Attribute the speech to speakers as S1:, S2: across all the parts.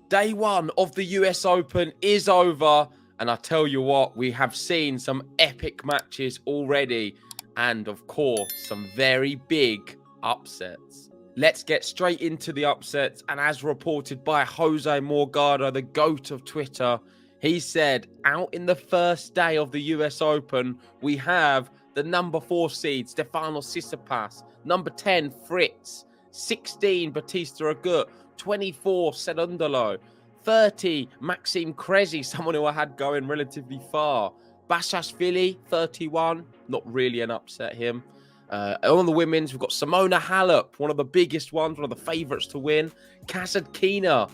S1: Day one of the US Open is over. And I tell you what, we have seen some epic matches already. And of course, some very big upsets. Let's get straight into the upsets. And as reported by Jose Morgado, the GOAT of Twitter, he said, out in the first day of the US Open, we have the number 4 seed, Stefanos Tsitsipas, number 10, Fritz, 16, Bautista Agut, 24, Cerundolo, 30, Maxime Cressy, someone who I had going relatively far, Basilashvili, 31, not really an upset him. On the women's, we've got Simona Halep, one of the biggest ones, one of the favourites to win, Kasatkina,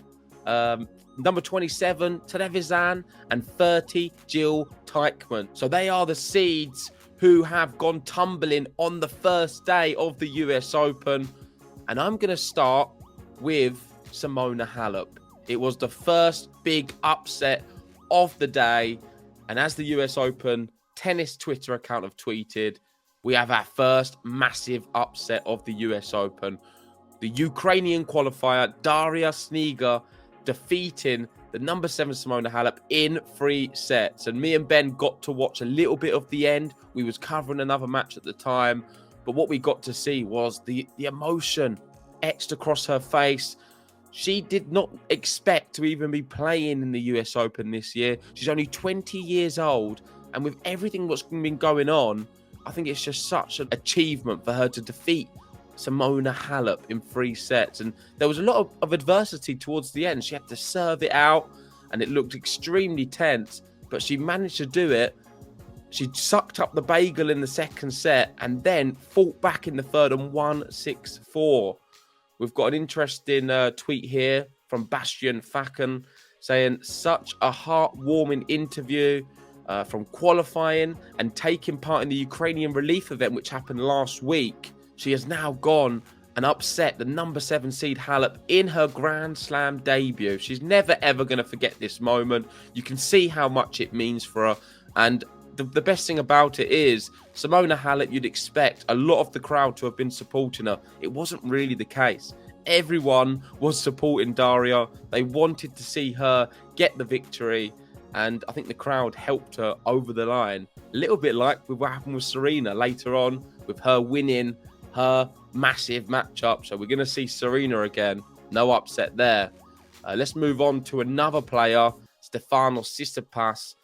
S1: number 27, Trevisan, and 30, Jill Teichmann. So they are the seeds who have gone tumbling on the first day of the US Open. And I'm going to start with Simona Halep. It was the first big upset of the day. And as the US Open tennis Twitter account have tweeted, we have our first massive upset of the US Open. The Ukrainian qualifier, Daria Sniga, defeating the number 7 Simona Halep in 3 sets. And me and Ben got to watch a little bit of the end. We was covering another match at the time. But what we got to see was the emotion etched across her face. She did not expect to even be playing in the US Open this year. She's only 20 years old. And with everything that's been going on, I think it's just such an achievement for her to defeat Simona Halep in 3 sets. And there was a lot of adversity towards the end. She had to serve it out and it looked extremely tense, but she managed to do it. She sucked up the bagel in the second set and then fought back in the third and won 6-4. We've got an interesting tweet here from Bastian Facken saying, such a heartwarming interview from qualifying and taking part in the Ukrainian relief event, which happened last week. She has now gone and upset the number 7 seed Halep in her Grand Slam debut. She's never, ever going to forget this moment. You can see how much it means for her. And the best thing about it is, Simona Halep, you'd expect a lot of the crowd to have been supporting her. It wasn't really the case. Everyone was supporting Daria. They wanted to see her get the victory. And I think the crowd helped her over the line. A little bit like with what happened with Serena later on, with her winning her massive matchup. So we're going to see Serena again. No upset there. Let's move on to another player, Stefanos Tsitsipas.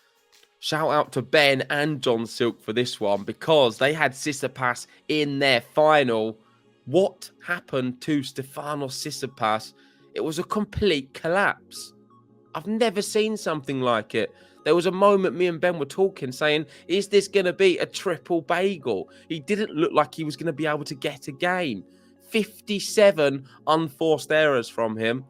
S1: Shout out to Ben and John Silk for this one because they had Tsitsipas in their final. What happened to Stefanos Tsitsipas? It was a complete collapse. I've never seen something like it. There was a moment me and Ben were talking saying, is this going to be a triple bagel? He didn't look like he was going to be able to get a game. 57 unforced errors from him.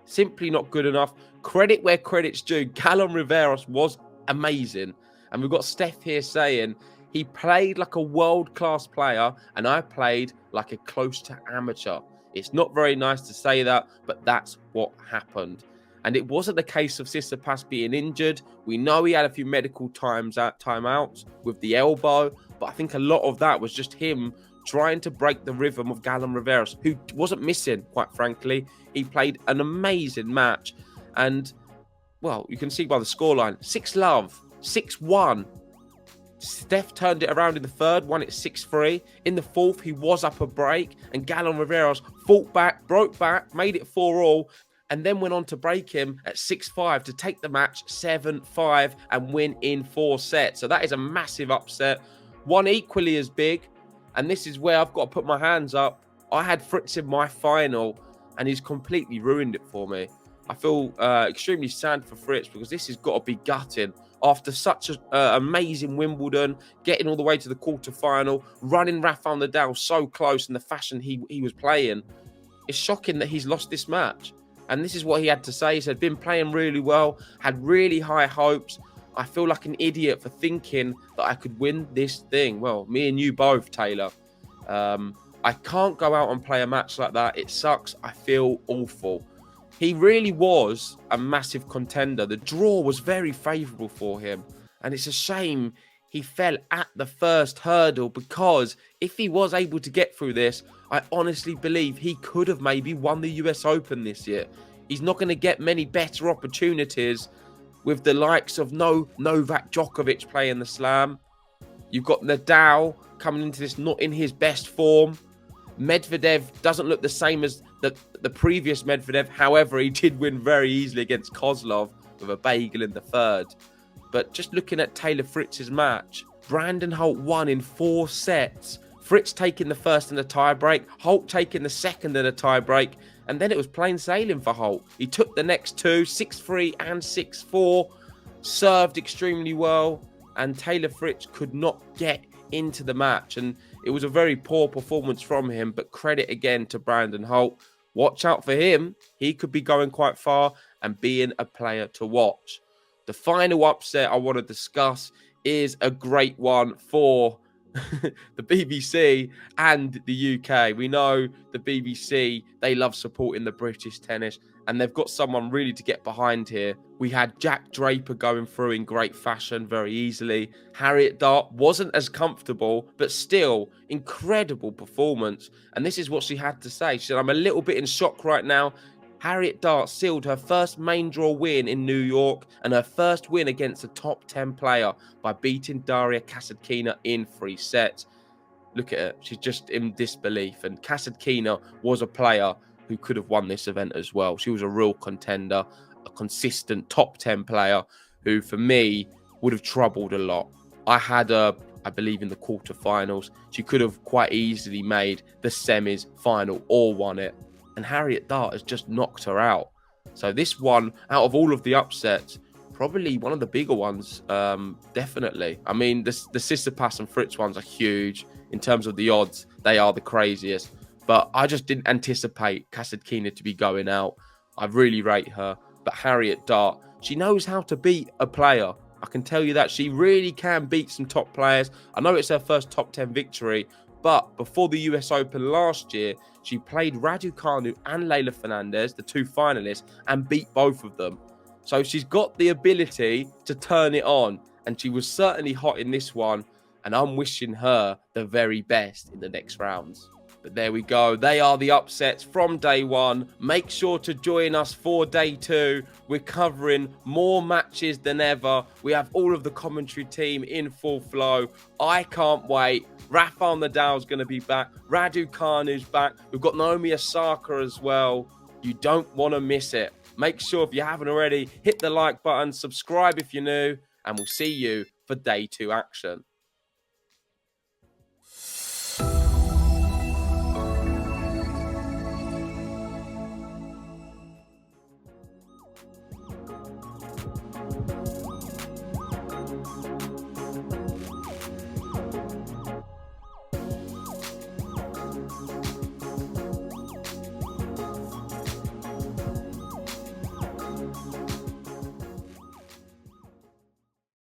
S1: Simply not good enough. Credit where credit's due. Callum Riveros was amazing. And we've got Steph here saying, he played like a world-class player and I played like a close to amateur. It's not very nice to say that, but that's what happened. And it wasn't the case of Tsitsipas being injured. We know he had a few medical timeouts with the elbow, but I think a lot of that was just him trying to break the rhythm of Callum Riveros, who wasn't missing, quite frankly. He played an amazing match. And, well, you can see by the scoreline, 6-love, 6-1. Steph turned it around in the third, won it 6-3. In the fourth, he was up a break, and Callum Riveros fought back, broke back, made it 4-all, and then went on to break him at 6-5 to take the match 7-5 and win in 4 sets. So that is a massive upset. One equally as big, and this is where I've got to put my hands up. I had Fritz in my final, and he's completely ruined it for me. I feel extremely sad for Fritz because this has got to be gutting. After such an amazing Wimbledon, getting all the way to the quarterfinal, running Rafael Nadal so close in the fashion he was playing, it's shocking that he's lost this match. And this is what he had to say. He said, been playing really well, had really high hopes. I feel like an idiot for thinking that I could win this thing. Well, me and you both, Taylor. I can't go out and play a match like that. It sucks. I feel awful. He really was a massive contender. The draw was very favourable for him. And it's a shame he fell at the first hurdle because if he was able to get through this, I honestly believe he could have maybe won the US Open this year. He's not going to get many better opportunities with the likes of Novak Djokovic playing the Slam. You've got Nadal coming into this not in his best form. Medvedev doesn't look the same as the previous Medvedev. However, he did win very easily against Kozlov with a bagel in the third. But just looking at Taylor Fritz's match, Brandon Holt won in 4 sets. Fritz taking the first in a tiebreak, Holt taking the second in a tiebreak, and then it was plain sailing for Holt. He took the next 2, 6-3 and 6-4, served extremely well, and Taylor Fritz could not get into the match. And it was a very poor performance from him, but credit again to Brandon Holt. Watch out for him. He could be going quite far and being a player to watch. The final upset I want to discuss is a great one for the BBC and the UK. We know the BBC, they love supporting the British tennis, and they've got someone really to get behind here. We had Jack Draper going through in great fashion very easily. Harriet Dart wasn't as comfortable, but still incredible performance. And this is what she had to say. She said, "I'm a little bit in shock right now. Harriet Dart sealed her first main draw win in New York and her first win against a top 10 player by beating Daria Kasatkina in 3 sets. Look at her. She's just in disbelief. And Kasatkina was a player who could have won this event as well. She was a real contender, a consistent top 10 player who, for me, would have troubled a lot. I had her, I believe, in the quarterfinals. She could have quite easily made the semis, final, or won it. And Harriet Dart has just knocked her out. So this one, out of all of the upsets, probably one of the bigger ones, definitely. I mean, the Tsitsipas and Fritz ones are huge. In terms of the odds, they are the craziest. But I just didn't anticipate Kasatkina to be going out. I really rate her. But Harriet Dart, she knows how to beat a player. I can tell you that. She really can beat some top players. I know it's her first top 10 victory, but before the US Open last year, she played Raducanu and Leylah Fernandez, the 2 finalists, and beat both of them. So she's got the ability to turn it on, and she was certainly hot in this one, and I'm wishing her the very best in the next rounds. But there we go. They are the upsets from day 1. Make sure to join us for day 2. We're covering more matches than ever. We have all of the commentary team in full flow. I can't wait. Rafael Nadal's going to be back. Raducanu's back. We've got Naomi Osaka as well. You don't want to miss it. Make sure, if you haven't already, hit the like button, subscribe if you're new, and we'll see you for day 2 action.